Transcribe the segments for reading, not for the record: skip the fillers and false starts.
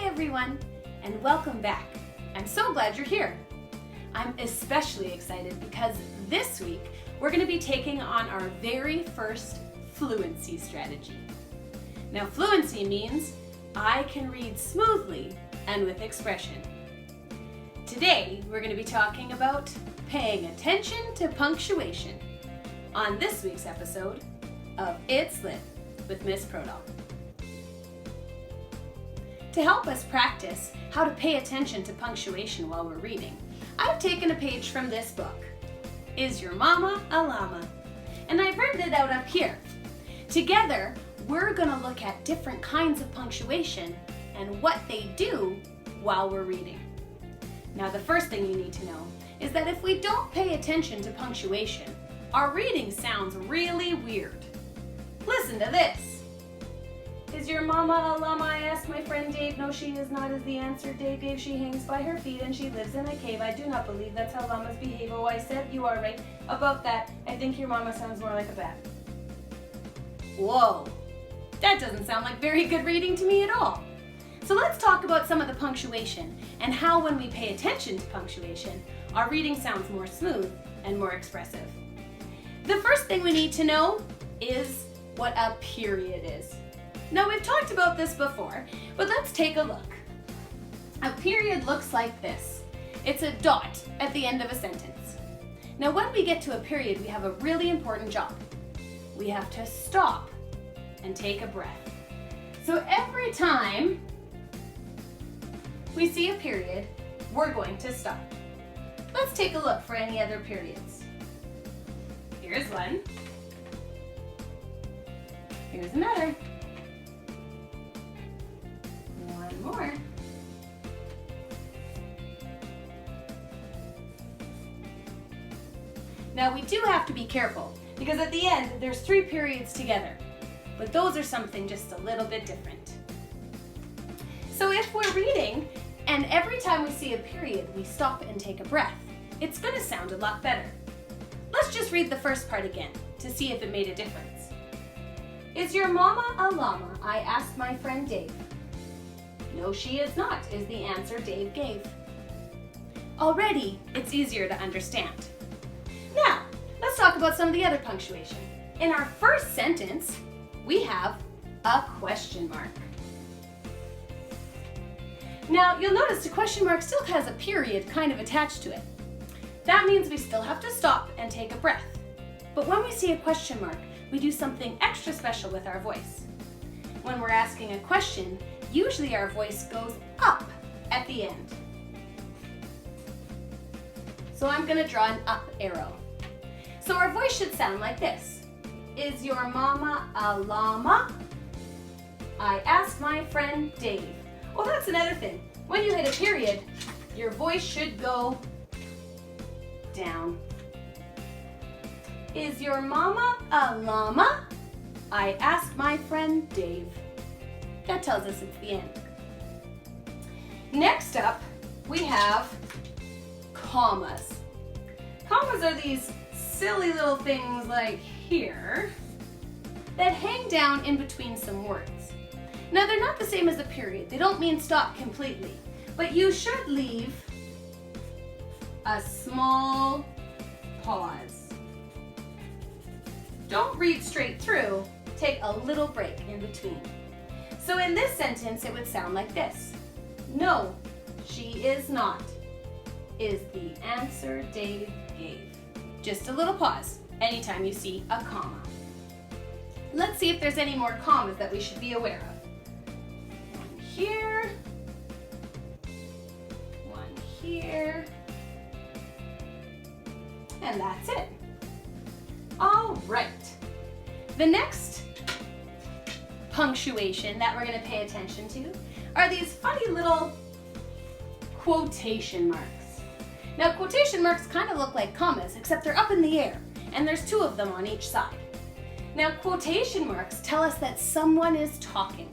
Hi everyone, and welcome back. I'm so glad you're here. I'm especially excited because this week we're going to be taking on our very first fluency strategy. Now, fluency means I can read smoothly and with expression. Today we're going to be talking about paying attention to punctuation on this week's episode of It's Lit with Miss Prodal. To help us practice how to pay attention to punctuation while we're reading, I've taken a page from this book, Is Your Mama a Llama? And I've written it out up here. Together, we're going to look at different kinds of punctuation and what they do while we're reading. Now, the first thing you need to know is that if we don't pay attention to punctuation, our reading sounds really weird. Listen to this. Is your mama a llama? I asked my friend Dave. No, she is not, is the answer Dave gave. She hangs by her feet and she lives in a cave. I do not believe that's how llamas behave. Oh, I said you are right about that. I think your mama sounds more like a bat. Whoa, that doesn't sound like very good reading to me at all. So let's talk about some of the punctuation and how when we pay attention to punctuation, our reading sounds more smooth and more expressive. The first thing we need to know is what a period is. Now, we've talked about this before, but let's take a look. A period looks like this. It's a dot at the end of a sentence. Now, when we get to a period, we have a really important job. We have to stop and take a breath. So every time we see a period, we're going to stop. Let's take a look for any other periods. Here's one. Here's another. More. Now, we do have to be careful because at the end there's 3 periods together, but those are something just a little bit different. So if we're reading and every time we see a period we stop and take a breath, it's going to sound a lot better. Let's just read the first part again to see if it made a difference. Is your mama a llama? I asked my friend Dave. No, she is not, is the answer Dave gave. Already, it's easier to understand. Now, let's talk about some of the other punctuation. In our first sentence, we have a question mark. Now, you'll notice the question mark still has a period kind of attached to it. That means we still have to stop and take a breath. But when we see a question mark, we do something extra special with our voice. When we're asking a question, usually our voice goes up at the end. So I'm going to draw an up arrow. So our voice should sound like this. Is your mama a llama? I asked my friend Dave. Oh, that's another thing. When you hit a period, your voice should go down. Is your mama a llama? I asked my friend Dave. That tells us it's the end. Next up, we have commas. Commas are these silly little things like here that hang down in between some words. Now, they're not the same as a period. They don't mean stop completely, but you should leave a small pause. Don't read straight through. Take a little break in between. So in this sentence, it would sound like this. No, she is not, is the answer Dave gave. Just a little pause anytime you see a comma. Let's see if there's any more commas that we should be aware of. One here, one here, and that's it. All right. The next punctuation that we're going to pay attention to are these funny little quotation marks. Now, quotation marks kind of look like commas, except they're up in the air, and there's 2 of them on each side. Now, quotation marks tell us that someone is talking.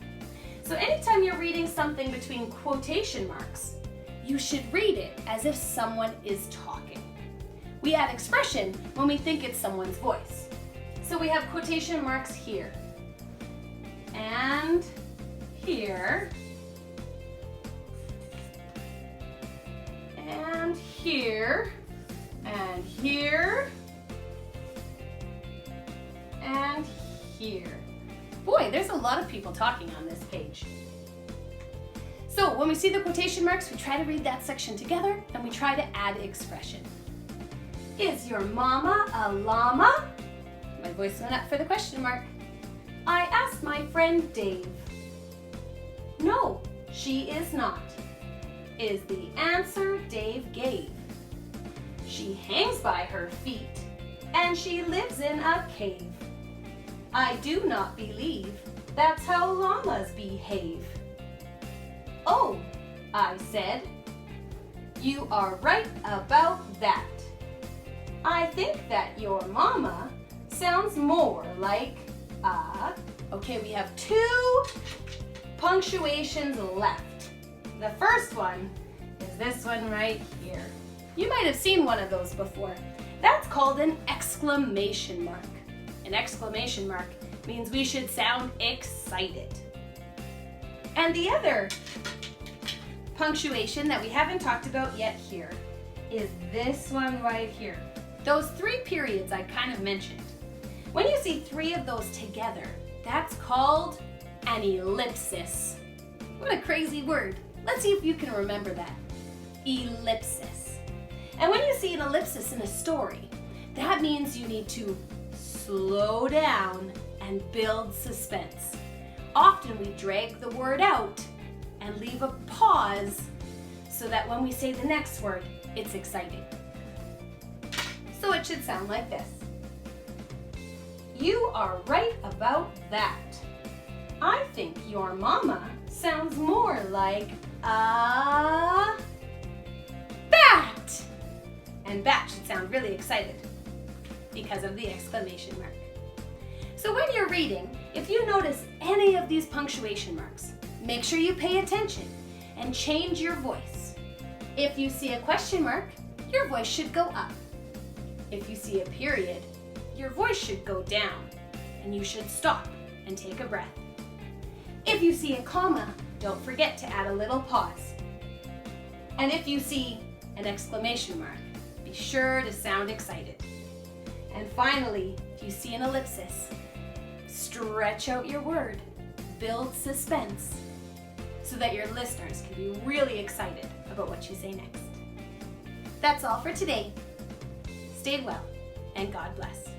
So anytime you're reading something between quotation marks, you should read it as if someone is talking. We add expression when we think it's someone's voice. So we have quotation marks here, and here, here, and here, and here. Boy, there's a lot of people talking on this page. So when we see the quotation marks, we try to read that section together and we try to add expression. Is your mama a llama? My voice went up for the question mark. I asked my friend Dave. No, she is not, is the answer Dave gave. She hangs by her feet and she lives in a cave. I do not believe that's how llamas behave. Oh, I said, you are right about that. I think that your mama sounds more like a... Okay, we have 2 punctuations left. The first one is this one right here. You might have seen one of those before. That's called an exclamation mark. An exclamation mark means we should sound excited. And the other punctuation that we haven't talked about yet here is this one right here. Those 3 periods I kind of mentioned. When you see 3 of those together, that's called an ellipsis. What a crazy word. Let's see if you can remember that. Ellipsis. And when you see an ellipsis in a story, that means you need to slow down and build suspense. Often we drag the word out and leave a pause so that when we say the next word, it's exciting. So it should sound like this. You are right about that. I think your mama sounds more like a bat. And bat should sound really excited because of the exclamation mark. So when you're reading, if you notice any of these punctuation marks, make sure you pay attention and change your voice. If you see a question mark, your voice should go up. If you see a period, your voice should go down and you should stop and take a breath. If you see a comma, don't forget to add a little pause. And if you see an exclamation mark, be sure to sound excited. And finally, if you see an ellipsis, stretch out your word, build suspense, so that your listeners can be really excited about what you say next. That's all for today. Stay well, and God bless.